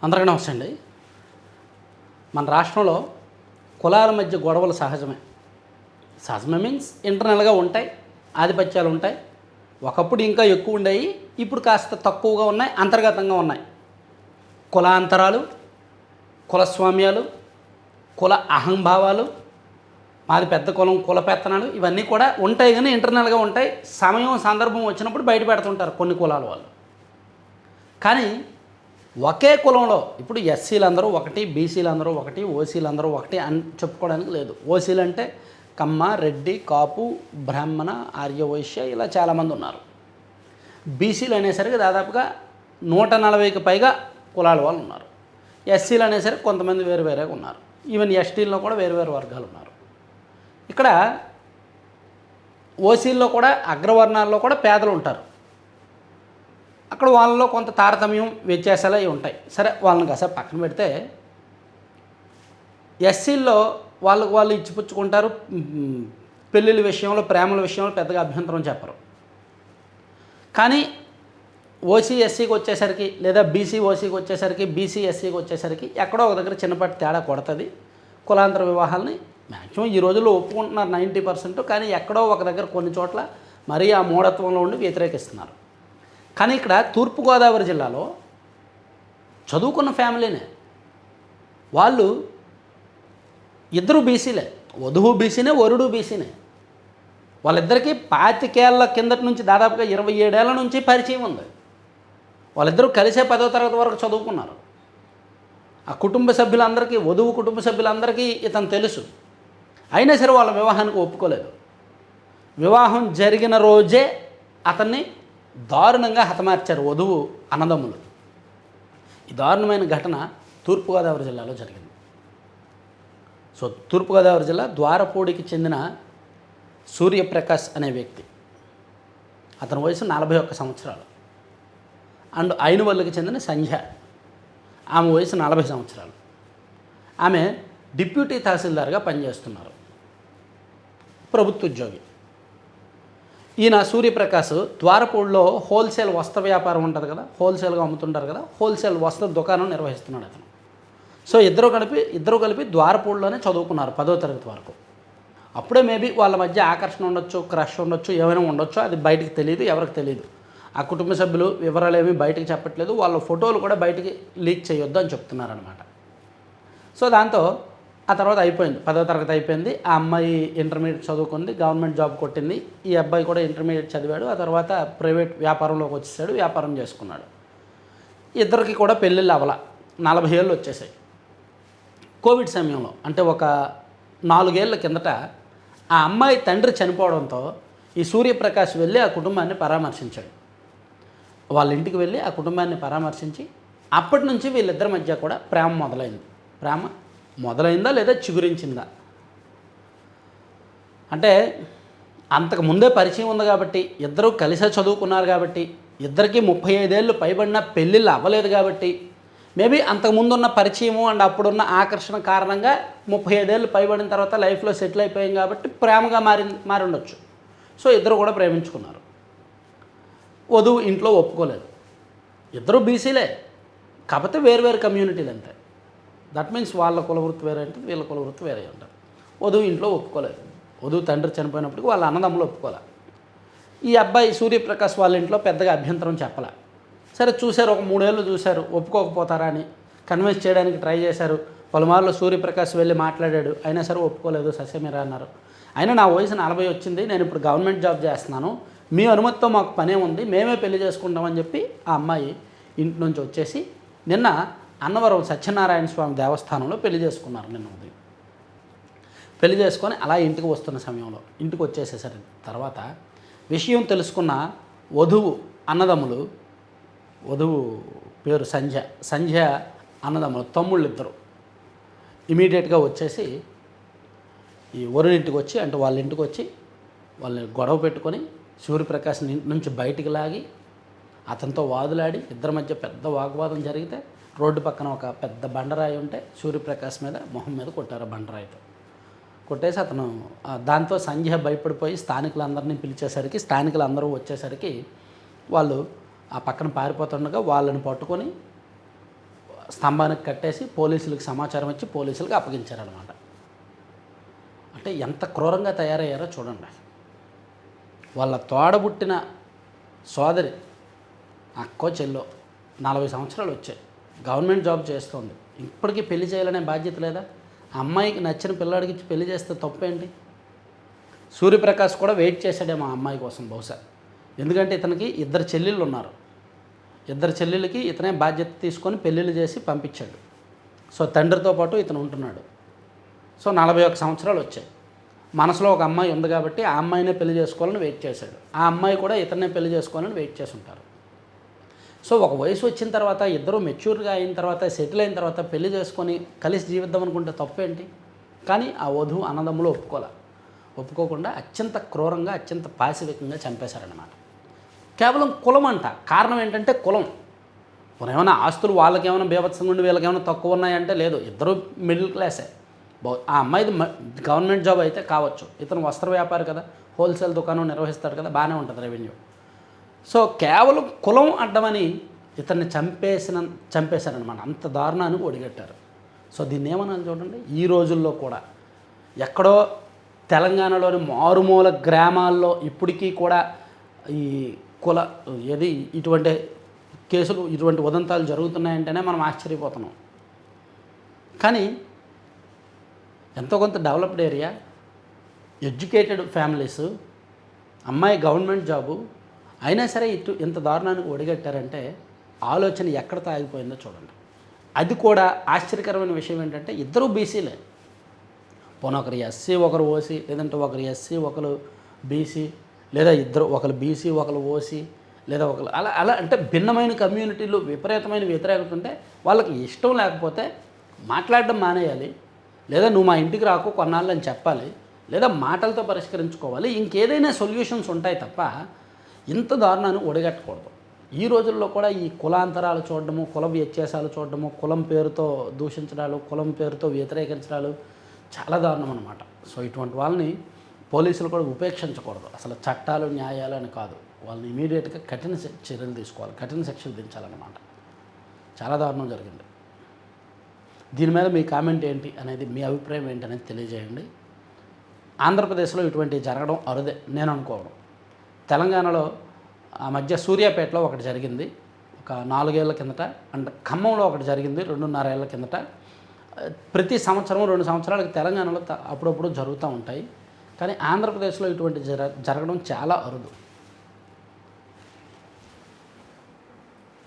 అందరికీ నమస్తే అండి. మన రాష్ట్రంలో కులాల మధ్య గొడవలు సహజమే. సహజమే మీన్స్ ఇంటర్నల్గా ఉంటాయి, ఆధిపత్యాలు ఉంటాయి. ఒకప్పుడు ఇంకా ఎక్కువ ఉండేవి, ఇప్పుడు కాస్త తక్కువగా ఉన్నాయి, అంతర్గతంగా ఉన్నాయి. కులాంతరాలు, కులస్వామ్యాలు, కుల అహంభావాలు, మాది పెద్ద కులం, కుల పెత్తనాలు ఇవన్నీ కూడా ఉంటాయి, కానీ ఇంటర్నల్గా ఉంటాయి. సమయం సందర్భం వచ్చినప్పుడు బయట పెడుతుంటారు కొన్ని కులాల వాళ్ళు. కానీ ఒకే కులంలో ఇప్పుడు ఎస్సీలు అందరూ ఒకటి, బీసీలు అందరూ ఒకటి, ఓసీలు అందరూ ఒకటి అని చెప్పుకోవడానికి లేదు. ఓసీలు అంటే కమ్మ, రెడ్డి, కాపు, బ్రాహ్మణ, ఆర్యవైశ్య ఇలా చాలామంది ఉన్నారు. బీసీలు అనేసరికి దాదాపుగా 140కి పైగా కులాల వాళ్ళు ఉన్నారు. ఎస్సీలు అనేసరికి కొంతమంది వేరు వేరేగా ఉన్నారు. ఈవెన్ ఎస్టీల్లో కూడా వేరు వేరు వర్గాలు ఉన్నారు. ఇక్కడ ఓసీల్లో కూడా అగ్రవర్ణాల్లో కూడా పేదలు ఉంటారు. అక్కడ వాళ్ళలో కొంత తారతమ్యం, వ్యత్యాసాలు అవి ఉంటాయి. సరే, వాళ్ళని కాసేపు పక్కన పెడితే ఎస్సీల్లో వాళ్ళు ఇచ్చిపుచ్చుకుంటారు. పెళ్ళిళ్ళ విషయంలో, ప్రేమల విషయంలో పెద్దగా అభ్యంతరం చెప్పరు. కానీ ఓసీ ఎస్సీకి వచ్చేసరికి, లేదా బీసీ ఓసీకి వచ్చేసరికి, బీసీ ఎస్సీకి వచ్చేసరికి ఎక్కడో ఒక దగ్గర చిన్నపాటి తేడా కొడుతుంది. కులాంతర వివాహాలని మ్యాక్సిమం ఈ రోజుల్లో ఒప్పుకుంటున్నారు 90%. కానీ ఎక్కడో ఒక దగ్గర కొన్ని చోట్ల మరీ ఆ మూఢత్వంలో ఉండి వ్యతిరేకిస్తున్నారు. కానీ ఇక్కడ తూర్పుగోదావరి జిల్లాలో చదువుకున్న ఫ్యామిలీనే, వాళ్ళు ఇద్దరు బీసీలే, వధువు బీసీనే, వరుడు బీసీనే. వాళ్ళిద్దరికీ 25 ఏళ్ల కిందటి నుంచి దాదాపుగా 27 ఏళ్ల నుంచి పరిచయం ఉంది. వాళ్ళిద్దరూ కలిసే 10వ తరగతి వరకు చదువుకున్నారు. ఆ కుటుంబ సభ్యులందరికీ, వధువు కుటుంబ సభ్యులందరికీ ఇతను తెలుసు. అయినా సరే వాళ్ళ వివాహానికి ఒప్పుకోలేదు. వివాహం జరిగిన రోజే అతన్ని దారుణంగా హతమార్చారు వధువు అన్నదమ్ములు. ఈ దారుణమైన ఘటన తూర్పుగోదావరి జిల్లాలో జరిగింది. సో తూర్పుగోదావరి జిల్లా ద్వారపూడికి చెందిన సూర్యప్రకాష్ అనే వ్యక్తి, అతని వయసు 41 సంవత్సరాలు. అండ్ ఐనువల్లికి చెందిన సంధ్య, ఆమె వయసు 40 సంవత్సరాలు. ఆమె డిప్యూటీ తహసీల్దార్గా పనిచేస్తున్నారు, ప్రభుత్వ ఉద్యోగి. ఈయన సూర్యప్రకాష్ ద్వారపూడిలో హోల్సేల్ వస్త్ర వ్యాపారం ఉంటుంది కదా, హోల్సేల్గా అమ్ముతుంటారు కదా, హోల్సేల్ వస్త్ర దుకాణం నిర్వహిస్తున్నాడు అతను. సో ఇద్దరు కలిపి ద్వారపూడిలోనే చదువుకున్నారు 10వ తరగతి వరకు. అప్పుడే మేబీ వాళ్ళ మధ్య ఆకర్షణ ఉండొచ్చు, క్రష్ ఉండొచ్చు, ఏమైనా ఉండొచ్చు, అది బయటికి తెలియదు, ఎవరికి తెలియదు. ఆ కుటుంబ సభ్యులు వివరాలు ఏమీ బయటికి చెప్పట్లేదు, వాళ్ళ ఫోటోలు కూడా బయటికి లీక్ చేయొద్దు అని చెప్తున్నారనమాట. సో దాంతో ఆ తర్వాత అయిపోయింది, 10వ తరగతి అయిపోయింది. ఆ అమ్మాయి ఇంటర్మీడియట్ చదువుకుంది, గవర్నమెంట్ జాబ్ కొట్టింది. ఈ అబ్బాయి కూడా ఇంటర్మీడియట్ చదివాడు. ఆ తర్వాత ప్రైవేట్ వ్యాపారంలోకి వచ్చేసాడు, వ్యాపారం చేసుకున్నాడు. ఇద్దరికి కూడా పెళ్ళిళ్ళు అవ్వాల, 40 ఏళ్ళు వచ్చేసాయి. కోవిడ్ సమయంలో అంటే ఒక 4 ఏళ్ల కిందట ఆ అమ్మాయి తండ్రి చనిపోవడంతో ఈ సూర్యప్రకాష్ వెళ్ళి ఆ కుటుంబాన్ని పరామర్శించాడు. వాళ్ళ ఇంటికి వెళ్ళి ఆ కుటుంబాన్ని పరామర్శించి అప్పటి నుంచి వీళ్ళిద్దరి మధ్య కూడా ప్రేమ మొదలైంది. ప్రేమ మొదలైందా లేదా చిగురించిందా అంటే అంతకు ముందే పరిచయం ఉంది కాబట్టి, ఇద్దరూ కలిసే చదువుకున్నారు కాబట్టి, ఇద్దరికి 35 ఏళ్ళు పైబడిన పెళ్ళిళ్ళు అవ్వలేదు కాబట్టి, మేబీ అంతకుముందున్న పరిచయము అండ్ అప్పుడున్న ఆకర్షణ కారణంగా 35 ఏళ్ళు పైబడిన తర్వాత లైఫ్లో సెటిల్ అయిపోయాం కాబట్టి ప్రేమగా మారి ఉండొచ్చు. సో ఇద్దరు కూడా ప్రేమించుకున్నారు. వధువు ఇంట్లో ఒప్పుకోలేదు. ఇద్దరు బీసీలే, కాకపోతే వేరు కమ్యూనిటీలు అంతే. దట్ మీన్స్ వాళ్ళ కులవృత్తి వేరే ఉంటుంది, వీళ్ళ కులవృత్తి వేరే ఉంటుంది. వధువు ఇంట్లో ఒప్పుకోలేదు. వధువు తండ్రి చనిపోయినప్పటికీ వాళ్ళ అన్నదమ్ములు ఒప్పుకోలే. ఈ అబ్బాయి సూర్యప్రకాష్ వాళ్ళ ఇంట్లో పెద్దగా అభ్యంతరం చెప్పలే. సరే చూశారు, ఒక 3 ఏళ్ళు చూశారు, ఒప్పుకోకపోతారా అని కన్విన్స్ చేయడానికి ట్రై చేశారు. పలుమార్లు సూర్యప్రకాష్ వెళ్ళి మాట్లాడాడు, అయినా సరే ఒప్పుకోలేదు, ససేమిరా అన్నారు. అయినా నా వయసు 40 వచ్చింది, నేను ఇప్పుడు గవర్నమెంట్ జాబ్ చేస్తున్నాను, మీ అనుమతితో మాకు పనే ఉంది, మేమే పెళ్లి చేసుకుంటామని చెప్పి ఆ అమ్మాయి ఇంటి నుంచి వచ్చేసి నిన్న అన్నవరం సత్యనారాయణ స్వామి దేవస్థానంలో పెళ్లి చేసుకున్నారు. నిన్న ఉదయం పెళ్లి చేసుకొని అలా ఇంటికి వస్తున్న సమయంలో ఇంటికి వచ్చేసేసరి తర్వాత విషయం తెలుసుకున్న వధువు అన్నదమ్ములు, వధువు పేరు సంధ్య అన్నదమ్ములు తమ్ముళ్ళు ఇద్దరు ఇమీడియట్గా వచ్చేసి ఈ వరుణింటికి వచ్చి, అంటే వాళ్ళ ఇంటికి వచ్చి వాళ్ళని గొడవ పెట్టుకొని సూర్యప్రకాష్ ఇంటి నుంచి బయటికి లాగి అతనితో వాదులాడి ఇద్దరి మధ్య పెద్ద వాగ్వాదం జరిగితే రోడ్డు పక్కన ఒక పెద్ద బండరాయి ఉంటే సూర్యప్రకాష్ మీద మొహం మీద కొట్టారు బండరాయితో. కొట్టేసి అతను దాంతో సంధ్య భయపడిపోయి స్థానికులందరినీ పిలిచేసరికి, స్థానికులందరూ వచ్చేసరికి వాళ్ళు ఆ పక్కన పారిపోతుండగా వాళ్ళని పట్టుకొని స్తంభానికి కట్టేసి పోలీసులకు సమాచారం ఇచ్చి పోలీసులకు అప్పగించారనమాట. అంటే ఎంత క్రూరంగా తయారయ్యారో చూడండి. వాళ్ళ తోడబుట్టిన సోదరి అక్కో చెల్లో 40 సంవత్సరాలు వచ్చాయి, గవర్నమెంట్ జాబ్ చేస్తుంది, ఇప్పటికీ పెళ్లి చేయాలనే బాధ్యత లేదా? అమ్మాయికి నచ్చిన పిల్లాడికి ఇచ్చి పెళ్లి చేస్తే తప్పేంటి? సూర్యప్రకాష్ కూడా వెయిట్ చేశాడేమో ఆ అమ్మాయి కోసం బహుశా. ఎందుకంటే ఇతనికి 2 చెల్లెళ్ళు ఉన్నారు. 2 చెల్లెళ్ళకి ఇతనే బాధ్యత తీసుకొని పెళ్ళిళ్ళు చేసి పంపించాడు. సో తండ్రితో పాటు ఇతను ఉంటున్నాడు. సో 41 సంవత్సరాలు వచ్చాయి. మనసులో ఒక అమ్మాయి ఉంది కాబట్టి ఆ అమ్మాయినే పెళ్లి చేసుకోవాలని వెయిట్ చేశాడు. ఆ అమ్మాయి కూడా ఇతన్నే పెళ్లి చేసుకోవాలని వెయిట్ చేసి ఉంటారు. సో ఒక వయసు వచ్చిన తర్వాత ఇద్దరు మెచ్యూర్గా అయిన తర్వాత సెటిల్ అయిన తర్వాత పెళ్లి చేసుకొని కలిసి జీవిద్దాం అనుకుంటే తప్పేంటి? కానీ ఆ వధువు అన్నదమ్ములు ఒప్పుకోకుండా అత్యంత క్రూరంగా అత్యంత పాశవికంగా చంపేశారన్నమాట. కేవలం కులం అంట. కారణం ఏంటంటే కులం. ఏమైనా ఆస్తులు వాళ్ళకేమైనా బీభత్సంగా ఉండి వీళ్ళకేమైనా తక్కువ ఉన్నాయంటే లేదు, ఇద్దరు మిడిల్ క్లాసే. ఆ అమ్మాయిది గవర్నమెంట్ జాబ్ అయితే కావచ్చు, ఇతను వస్త్ర వ్యాపారి కదా, హోల్సేల్ దుకాణం నిర్వహిస్తాడు కదా, బాగానే ఉంటుంది రెవెన్యూ. సో కేవలం కులం అడ్డమని ఇతన్ని చంపేశారనమాట. అంత దారుణానికి ఒడిగట్టారు. సో దీన్ని ఏమన్నా చూడండి, ఈ రోజుల్లో కూడా ఎక్కడో తెలంగాణలోని మారుమూల గ్రామాల్లో ఇప్పటికీ కూడా ఈ ఇటువంటి కేసులు ఇటువంటి ఉదంతాలు జరుగుతున్నాయంటేనే మనం ఆశ్చర్యపోతున్నాం. కానీ ఎంతో కొంత డెవలప్డ్ ఏరియా, ఎడ్యుకేటెడ్ ఫ్యామిలీస్, అమ్మాయి గవర్నమెంట్ జాబు, అయినా సరే ఇంత దారుణానికి ఒడిగట్టారంటే ఆలోచన ఎక్కడ ఆగిపోయిందో చూడండి. అది కూడా ఆశ్చర్యకరమైన విషయం ఏంటంటే ఇద్దరు బీసీలే. పోనీ ఒకరు ఎస్సీ ఒకరు ఓసీ, లేదంటే ఒకరు ఎస్సీ ఒకరు బీసీ, లేదా ఇద్దరు ఒకరు బీసీ ఒకరు ఓసీ, లేదా ఒకరు అలా అంటే భిన్నమైన కమ్యూనిటీలు విపరీతమైన వ్యతిరేకత ఉంటే వాళ్ళకి ఇష్టం లేకపోతే మాట్లాడడం మానేయాలి, లేదా నువ్వు మా ఇంటికి రాకు కొన్నాళ్ళు అని చెప్పాలి, లేదా మాటలతో పరిష్కరించుకోవాలి. ఇంకేదైనా సొల్యూషన్స్ ఉంటాయి తప్ప ఇంత దారుణాన్ని ఒడిగట్టకూడదు. ఈ రోజుల్లో కూడా ఈ కులాంతరాలు చూడడము, కుల వ్యత్యాసాలు చూడడము, కులం పేరుతో దూషించడాలు, కులం పేరుతో వ్యతిరేకించడాలు చాలా దారుణం అన్నమాట. సో ఇటువంటి వాళ్ళని పోలీసులు కూడా ఉపేక్షించకూడదు. అసలు చట్టాలు న్యాయాలు అని కాదు, వాళ్ళని ఇమీడియట్గా కఠిన చర్యలు తీసుకోవాలి, కఠిన శిక్షలు దించాలన్నమాట. చాలా దారుణం జరిగింది. దీని మీద మీ కామెంట్ ఏంటి అనేది, మీ అభిప్రాయం ఏంటి అనేది తెలియజేయండి. ఆంధ్రప్రదేశ్లో ఇటువంటి జరగడం అరుదే నేను అనుకోవడం. తెలంగాణలో ఆ మధ్య సూర్యాపేటలో ఒకటి జరిగింది ఒక 4 ఏళ్ల కిందట, అండ్ ఖమ్మంలో ఒకటి జరిగింది 2.5 ఏళ్ల కిందట. ప్రతి సంవత్సరం 2 సంవత్సరాలకి తెలంగాణలో అప్పుడప్పుడు జరుగుతూ ఉంటాయి. కానీ ఆంధ్రప్రదేశ్లో ఇటువంటి జరగడం చాలా అరుదు.